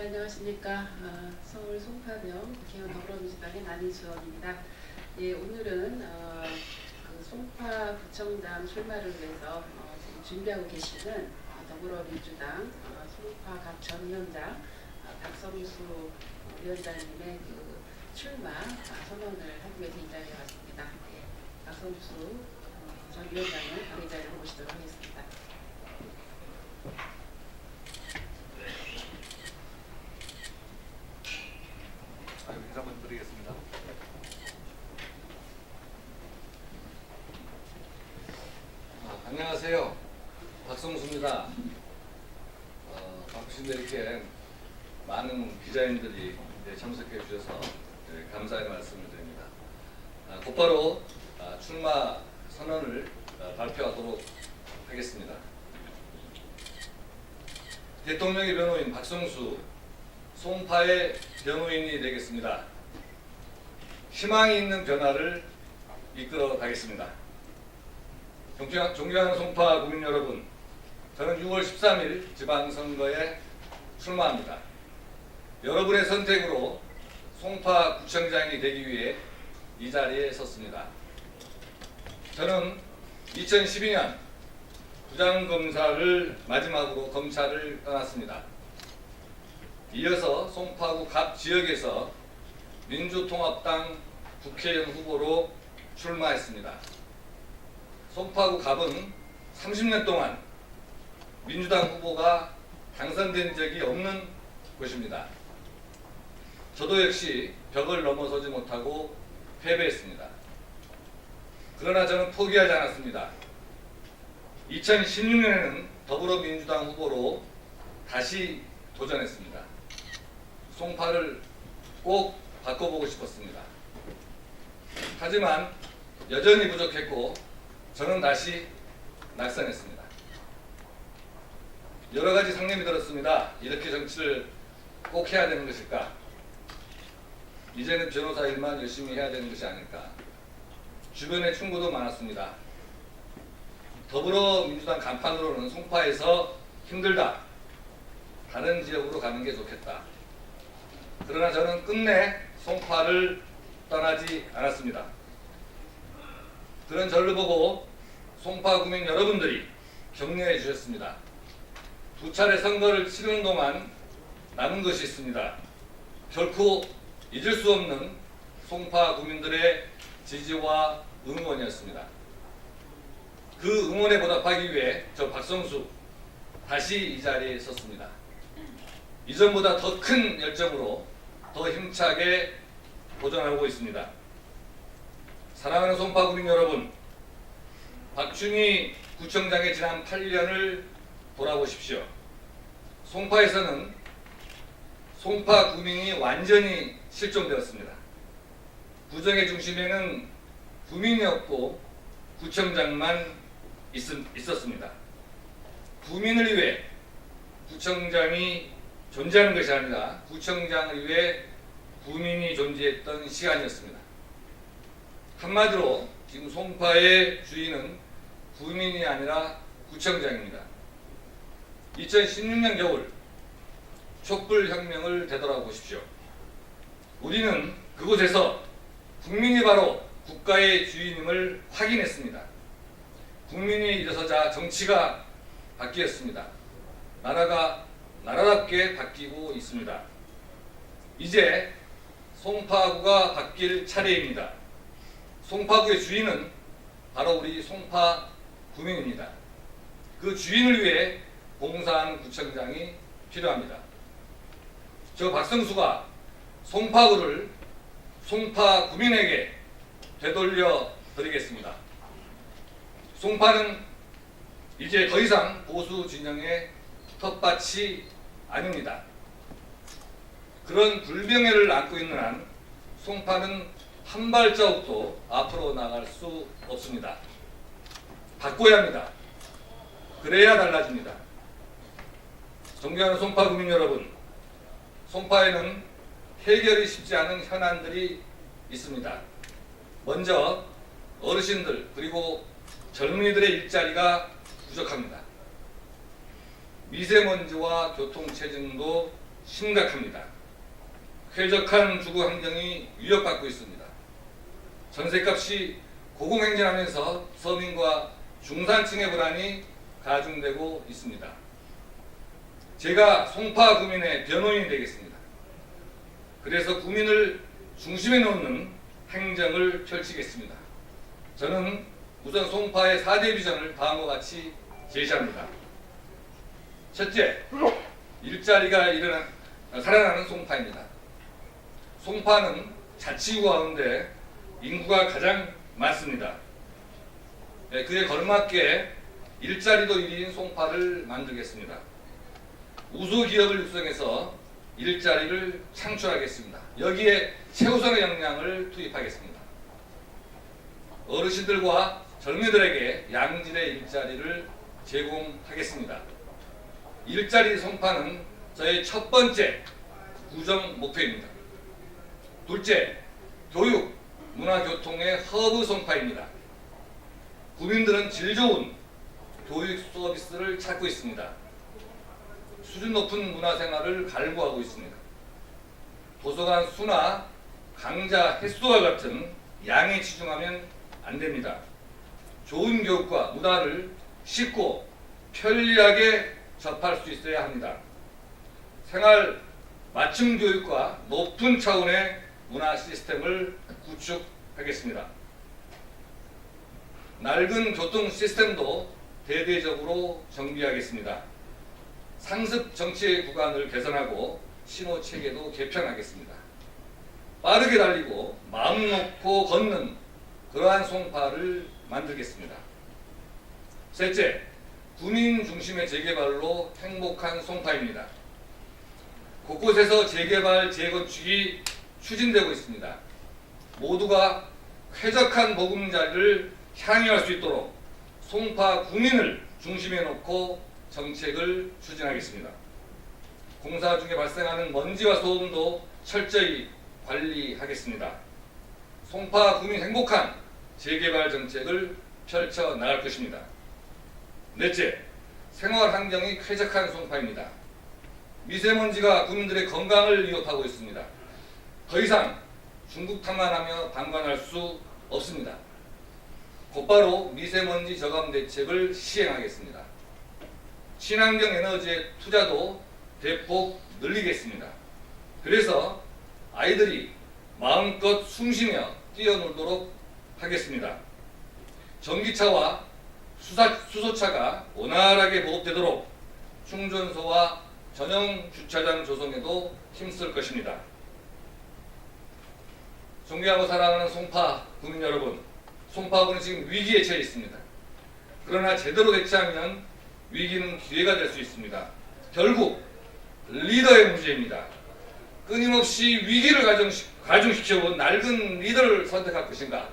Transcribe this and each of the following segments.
안녕하십니까. 서울 송파병 국회의원 더불어민주당의 난이수원입니다. 예, 오늘은 그 송파구청장 출마를 위해서 지금 준비하고 계시는 더불어민주당 송파 전 위원장 박성수 위원장님의 그 출마 선언을 하기 위해서 이 자리에 왔습니다. 예, 박성수 전 위원장을 바로 이 자리로 모시도록 하겠습니다. 인사 먼저 드리겠습니다. 안녕하세요. 박성수입니다. 바쁘신데 이렇게 많은 기자님들이 참석해 주셔서 감사의 말씀을 드립니다. 곧바로 출마 선언을 발표하도록 하겠습니다. 대통령의 변호인 박성수, 송파의 변호인이 되겠습니다. 희망이 있는 변화를 이끌어 가겠습니다. 존경하는 송파 국민 여러분, 저는 6월 13일 지방선거에 출마합니다. 여러분의 선택으로 송파구청장이 되기 위해 이 자리에 섰습니다. 저는 2012년 부장검사를 마지막으로 검찰을 떠났습니다. 이어서 송파구 갑 지역에서 민주통합당 국회의원 후보로 출마했습니다. 송파구 갑은 30년 동안 민주당 후보가 당선된 적이 없는 곳입니다. 저도 역시 벽을 넘어서지 못하고 패배했습니다. 그러나 저는 포기하지 않았습니다. 2016년에는 더불어민주당 후보로 다시 도전했습니다. 송파를 꼭 바꿔보고 싶었습니다. 하지만 여전히 부족했고 저는 다시 낙선했습니다. 여러 가지 상념이 들었습니다. 이렇게 정치를 꼭 해야 되는 것일까? 이제는 변호사 일만 열심히 해야 되는 것이 아닐까? 주변에 충고도 많았습니다. 더불어민주당 간판으로는 송파에서 힘들다. 다른 지역으로 가는 게 좋겠다. 그러나 저는 끝내 송파를 떠나지 않았습니다. 그런 저를 보고 송파 구민 여러분들이 격려해 주셨습니다. 두 차례 선거를 치르는 동안 남은 것이 있습니다. 결코 잊을 수 없는 송파 구민들의 지지와 응원이었습니다. 그 응원에 보답하기 위해 저 박성수 다시 이 자리에 섰습니다. 이전보다 더 큰 열정으로 더 힘차게 도전하고 있습니다. 사랑하는 송파 구민 여러분, 박준희 구청장의 지난 8년을 돌아보십시오. 송파에서는 송파 구민이 완전히 실종되었습니다. 구정의 중심에는 구민이 없고 구청장만 있었습니다. 구민을 위해 구청장이 존재하는 것이 아니라 구청장을 위해 구민이 존재했던 시간이었습니다. 한마디로 지금 송파의 주인은 구민이 아니라 구청장입니다. 2016년 겨울 촛불혁명을 되돌아보십시오. 우리는 그곳에서 국민이 바로 국가의 주인임을 확인했습니다. 국민이 일어서자 정치가 바뀌었습니다. 나라가 나라답게 바뀌고 있습니다. 이제 송파구가 바뀔 차례입니다. 송파구의 주인은 바로 우리 송파 구민입니다. 그 주인을 위해 봉사하는 구청장이 필요합니다. 저 박성수가 송파구를 송파 구민에게 되돌려 드리겠습니다. 송파는 이제 더 이상 보수 진영의 텃밭이 아닙니다. 그런 불명예를 안고 있는 한 송파는 한 발자국도 앞으로 나갈 수 없습니다. 바꿔야 합니다. 그래야 달라집니다. 존경하는 송파 구민 여러분, 송파에는 해결이 쉽지 않은 현안들이 있습니다. 먼저 어르신들 그리고 젊은이들의 일자리가 부족합니다. 미세먼지와 교통체증도 심각합니다. 쾌적한 주거 환경이 위협받고 있습니다. 전셋값이 고공행진하면서 서민과 중산층의 불안이 가중되고 있습니다. 제가 송파 구민의 변호인이 되겠습니다. 그래서 구민을 중심에 놓는 행정을 펼치겠습니다. 저는 우선 송파의 4대 비전을 다음과 같이 제시합니다. 첫째, 일자리가 살아나는 송파입니다. 송파는 자치구 가운데 인구가 가장 많습니다. 그에 걸맞게 일자리도 1위인 송파를 만들겠습니다. 우수기업을 육성해서 일자리를 창출하겠습니다. 여기에 최우선의 역량을 투입하겠습니다. 어르신들과 젊은이들에게 양질의 일자리를 제공하겠습니다. 일자리 송파는 저의 첫 번째 구정 목표입니다. 둘째, 교육, 문화, 교통의 허브 송파입니다. 국민들은 질 좋은 교육 서비스를 찾고 있습니다. 수준 높은 문화생활을 갈구하고 있습니다. 도서관 수나 강좌 횟수와 같은 양에 치중하면 안 됩니다. 좋은 교육과 문화를 쉽고 편리하게 접할 수 있어야 합니다. 생활 맞춤 교육과 높은 차원의 문화 시스템을 구축하겠습니다. 낡은 교통 시스템도 대대적으로 정비하겠습니다. 상습 정체 구간을 개선하고 신호 체계도 개편하겠습니다. 빠르게 달리고 마음 놓고 걷는 그러한 송파를 만들겠습니다. 셋째, 구민 중심의 재개발로 행복한 송파입니다. 곳곳에서 재개발, 재건축이 추진되고 있습니다. 모두가 쾌적한 보금자리를 향유할 수 있도록 송파 구민을 중심에 놓고 정책을 추진하겠습니다. 공사 중에 발생하는 먼지와 소음도 철저히 관리하겠습니다. 송파 구민 행복한 재개발 정책을 펼쳐 나갈 것입니다. 넷째, 생활 환경이 쾌적한 송파입니다. 미세먼지가 국민들의 건강을 위협하고 있습니다. 더 이상 중국 탓만하며 방관할 수 없습니다. 곧바로 미세먼지 저감 대책을 시행하겠습니다. 친환경 에너지의 투자도 대폭 늘리겠습니다. 그래서 아이들이 마음껏 숨쉬며 뛰어놀도록 하겠습니다. 전기차와 수소차가 원활하게 보급되도록 충전소와 전용 주차장 조성에도 힘쓸 것입니다. 존경하고 사랑하는 송파 구민 여러분, 송파구는 지금 위기에 처해 있습니다. 그러나 제대로 대처하면 위기는 기회가 될 수 있습니다. 결국 리더의 문제입니다. 끊임없이 위기를 가중시켜온 낡은 리더를 선택할 것인가,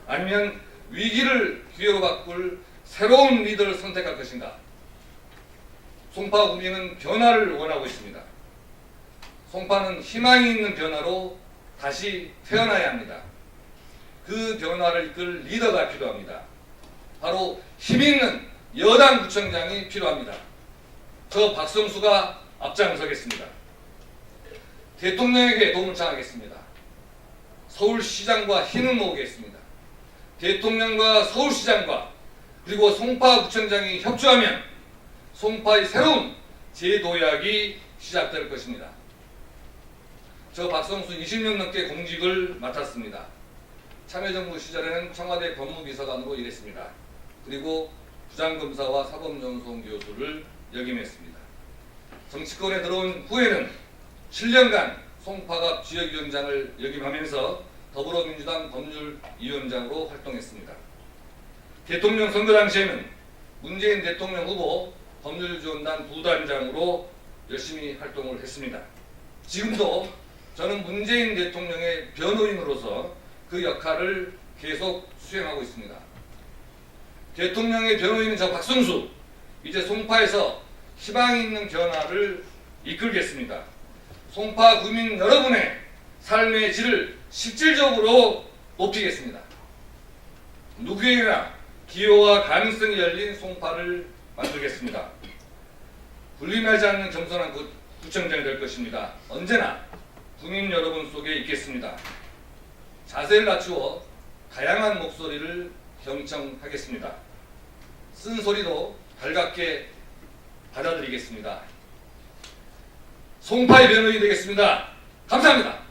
아니면 위기를 기회로 바꿀 새로운 리더를 선택할 것인가. 송파 구민은 변화를 원하고 있습니다. 송파는 희망이 있는 변화로 다시 태어나야 합니다. 그 변화를 이끌 리더가 필요합니다. 바로 힘있는 여당 구청장이 필요합니다. 저 박성수가 앞장서겠습니다. 대통령에게 도움을 청하겠습니다. 서울시장과 힘을 모으겠습니다. 대통령과 서울시장과 그리고 송파구청장이 협조하면 송파의 새로운 재도약이 시작될 것입니다. 저 박성수 20년 넘게 공직을 맡았습니다. 참여정부 시절에는 청와대 법무비서관으로 일했습니다. 그리고 부장검사와 사법연수원 교수를 역임했습니다. 정치권에 들어온 후에는 7년간 송파갑 지역위원장을 역임하면서 더불어민주당 법률위원장으로 활동했습니다. 대통령 선거 당시에는 문재인 대통령 후보 법률지원단 부단장으로 열심히 활동을 했습니다. 지금도 저는 문재인 대통령의 변호인으로서 그 역할을 계속 수행하고 있습니다. 대통령의 변호인은 저 박성수, 이제 송파에서 희망이 있는 변화를 이끌겠습니다. 송파 구민 여러분의 삶의 질을 실질적으로 높이겠습니다. 누구에게나 기여와 가능성이 열린 송파를 만들겠습니다. 불림하지 않는 겸손한 구청장이 될 것입니다. 언제나 국민 여러분 속에 있겠습니다. 자세를 낮추어 다양한 목소리를 경청하겠습니다. 쓴소리도 달갑게 받아들이겠습니다. 송파의 변호인이 되겠습니다. 감사합니다.